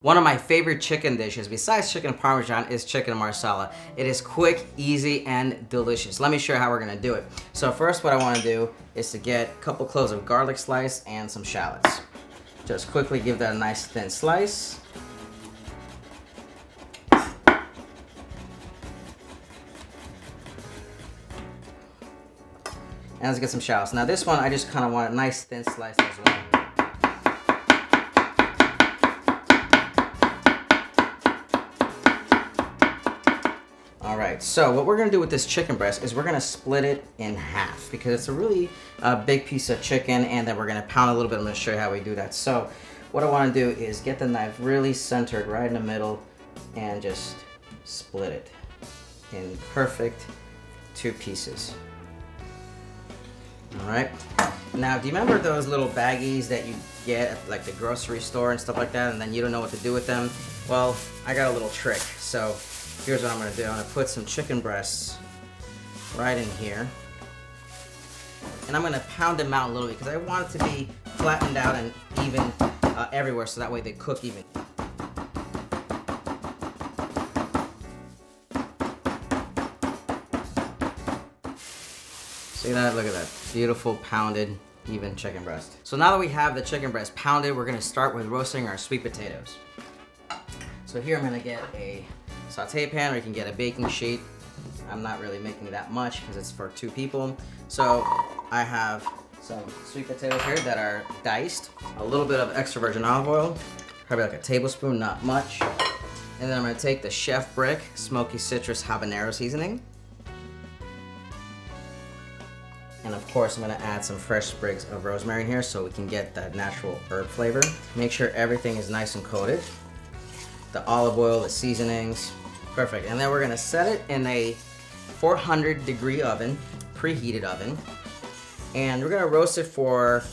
One of my favorite chicken dishes besides chicken parmesan is chicken marsala. It is quick, easy, and delicious. Let me show you how we're gonna do it. So first what I wanna do is to get a couple cloves of garlic slice and some shallots. Just quickly give that a nice thin slice. And let's get some shallots. Now this one I just kind of want a nice thin slice as well. Alright, so what we're going to do with this chicken breast is we're going to split it in half because it's a really big piece of chicken, and then we're going to pound a little bit. I'm going to show you how we do that. So what I want to do is get the knife really centered right in the middle and just split it in perfect 2 pieces. Alright, now do you remember those little baggies that you get at like the grocery store and stuff like that, and then you don't know what to do with them? Well, I got a little trick. So here's what I'm going to do. I'm going to put some chicken breasts right in here. And I'm going to pound them out a little bit because I want it to be flattened out and even everywhere, so that way they cook even. See that? Look at that. Beautiful pounded even chicken breast. So now that we have the chicken breast pounded, we're going to start with roasting our sweet potatoes. So here I'm going to get a saute pan, or you can get a baking sheet. I'm not really making that much because it's for 2 people. So I have some sweet potatoes here that are diced, a little bit of extra virgin olive oil, probably like a tablespoon, not much. And then I'm going to take the Chef Brik Smoky Citrus Habanero seasoning. And of course I'm going to add some fresh sprigs of rosemary in here so we can get that natural herb flavor. Make sure everything is nice and coated. The olive oil, the seasonings, perfect. And then we're gonna set it in a 400-degree oven, preheated oven, and we're gonna roast it for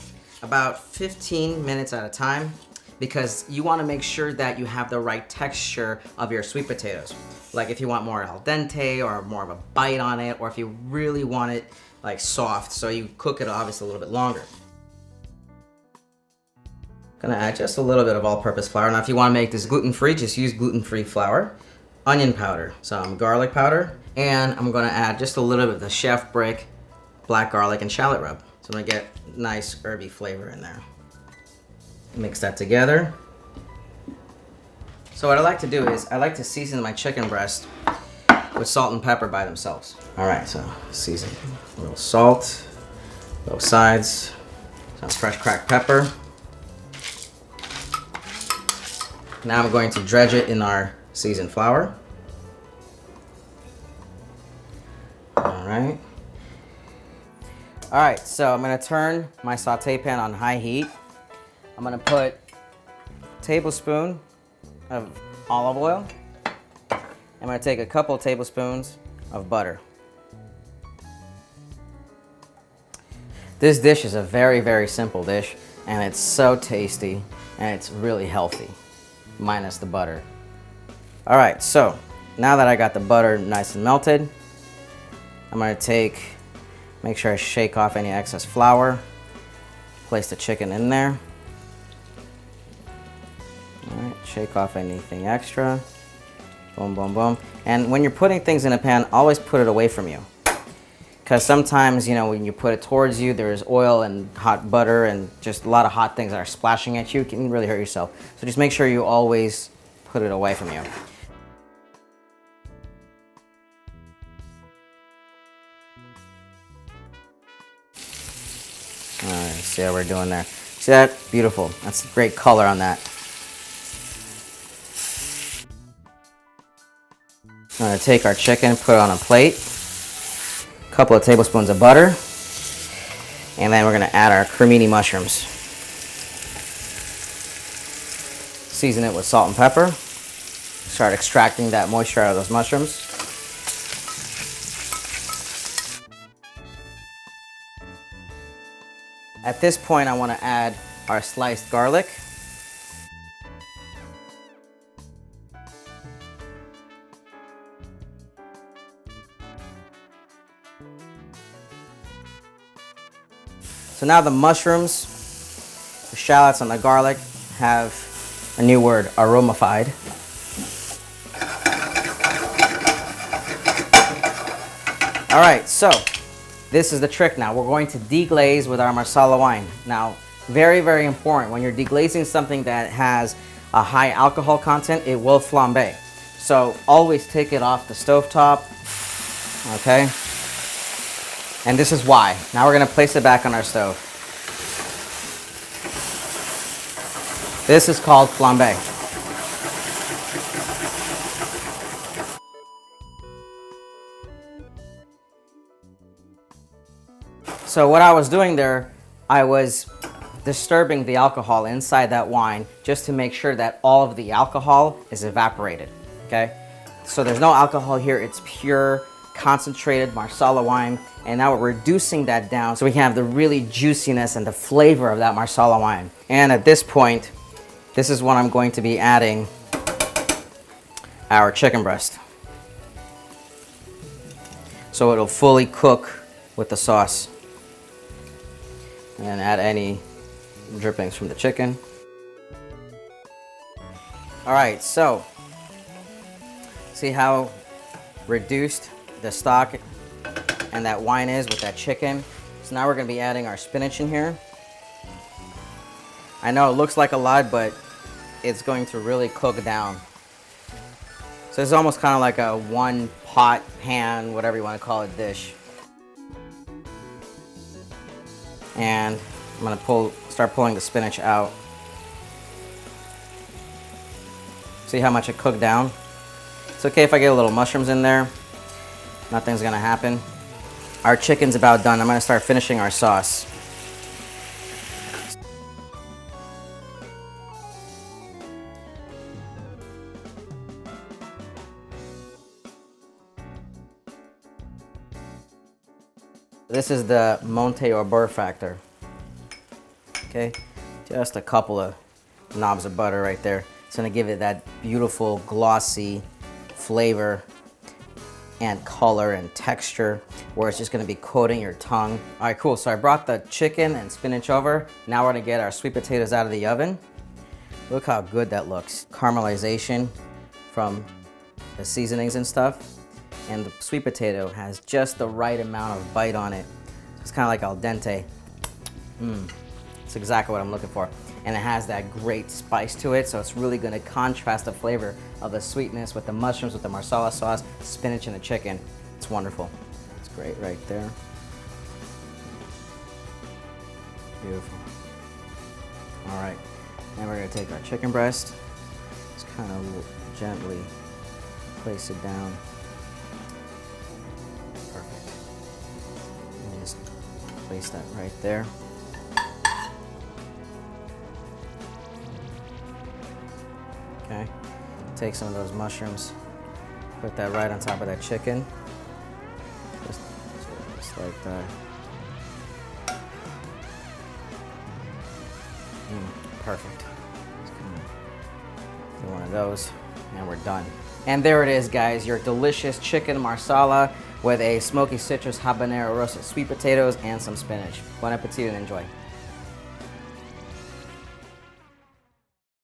about 15 minutes at a time because you wanna make sure that you have the right texture of your sweet potatoes. Like if you want more al dente or more of a bite on it, or if you really want it like soft, so you cook it obviously a little bit longer. Gonna add just a little bit of all-purpose flour. Now if you want to make this gluten-free, just use gluten-free flour. Onion powder, some garlic powder, and I'm gonna add just a little bit of the Chef Brik black garlic and shallot rub. So I'm gonna get nice herby flavor in there. Mix that together. So what I like to do is I like to season my chicken breast with salt and pepper by themselves. Alright, so season. A little salt, both sides, some fresh cracked pepper. Now I'm going to dredge it in our seasoned flour. Alright, so I'm going to turn my saute pan on high heat. I'm going to put a tablespoon of olive oil. I'm going to take a couple tablespoons of butter. This dish is a very, very simple dish, and it's so tasty, and it's really healthy. Minus the butter. Alright, so now that I got the butter nice and melted, I'm going to make sure I shake off any excess flour, place the chicken in there. Alright, shake off anything extra. Boom, boom, boom. And when you're putting things in a pan, always put it away from you. Because sometimes, you know, when you put it towards you, there's oil and hot butter and just a lot of hot things that are splashing at you. It can really hurt yourself. So just make sure you always put it away from you. Alright, see how we're doing there. See that? Beautiful. That's great color on that. I'm going to take our chicken, put it on a plate. Couple of tablespoons of butter, and then we're going to add our cremini mushrooms. Season it with salt and pepper. Start extracting that moisture out of those mushrooms. At this point, I want to add our sliced garlic. So now the mushrooms, the shallots, and the garlic have a new word, aromafied. All right, so this is the trick now. We're going to deglaze with our Marsala wine. Now, very, very important. When you're deglazing something that has a high alcohol content, it will flambe. So always take it off the stovetop, okay? And this is why. Now we're gonna place it back on our stove. This is called flambe. So what I was doing there, I was disturbing the alcohol inside that wine just to make sure that all of the alcohol is evaporated, okay? So there's no alcohol here, it's pure, concentrated Marsala wine, and now we're reducing that down so we can have the really juiciness and the flavor of that Marsala wine. And at this point, this is when I'm going to be adding our chicken breast. So it'll fully cook with the sauce. And add any drippings from the chicken. All right, so see how reduced the stock and that wine is with that chicken? So now we're gonna be adding our spinach in here. I know it looks like a lot, but it's going to really cook down. So it's almost kind of like a one pot, pan, whatever you want to call it, dish. And I'm gonna start pulling the spinach out. See how much it cooked down? It's okay if I get a little mushrooms in there. Nothing's gonna happen. Our chicken's about done. I'm gonna start finishing our sauce. This is the Monte or Burr factor. Okay, just a couple of knobs of butter right there. It's gonna give it that beautiful glossy flavor and color and texture where it's just gonna be coating your tongue. All right, cool. So I brought the chicken and spinach over. Now we're gonna get our sweet potatoes out of the oven. Look how good that looks. Caramelization from the seasonings and stuff. And the sweet potato has just the right amount of bite on it. It's kind of like al dente. It's exactly what I'm looking for. And it has that great spice to it, so it's really gonna contrast the flavor of the sweetness with the mushrooms, with the Marsala sauce, spinach, and the chicken. It's wonderful. It's great right there. Beautiful. All right, now we're gonna take our chicken breast. Just kind of gently place it down. Place that right there. Okay, take some of those mushrooms, put that right on top of that chicken. Just like that. Perfect. Do one of those, and we're done. And there it is, guys, your delicious chicken marsala with a smoky citrus habanero roasted sweet potatoes and some spinach. Bon appetit and enjoy.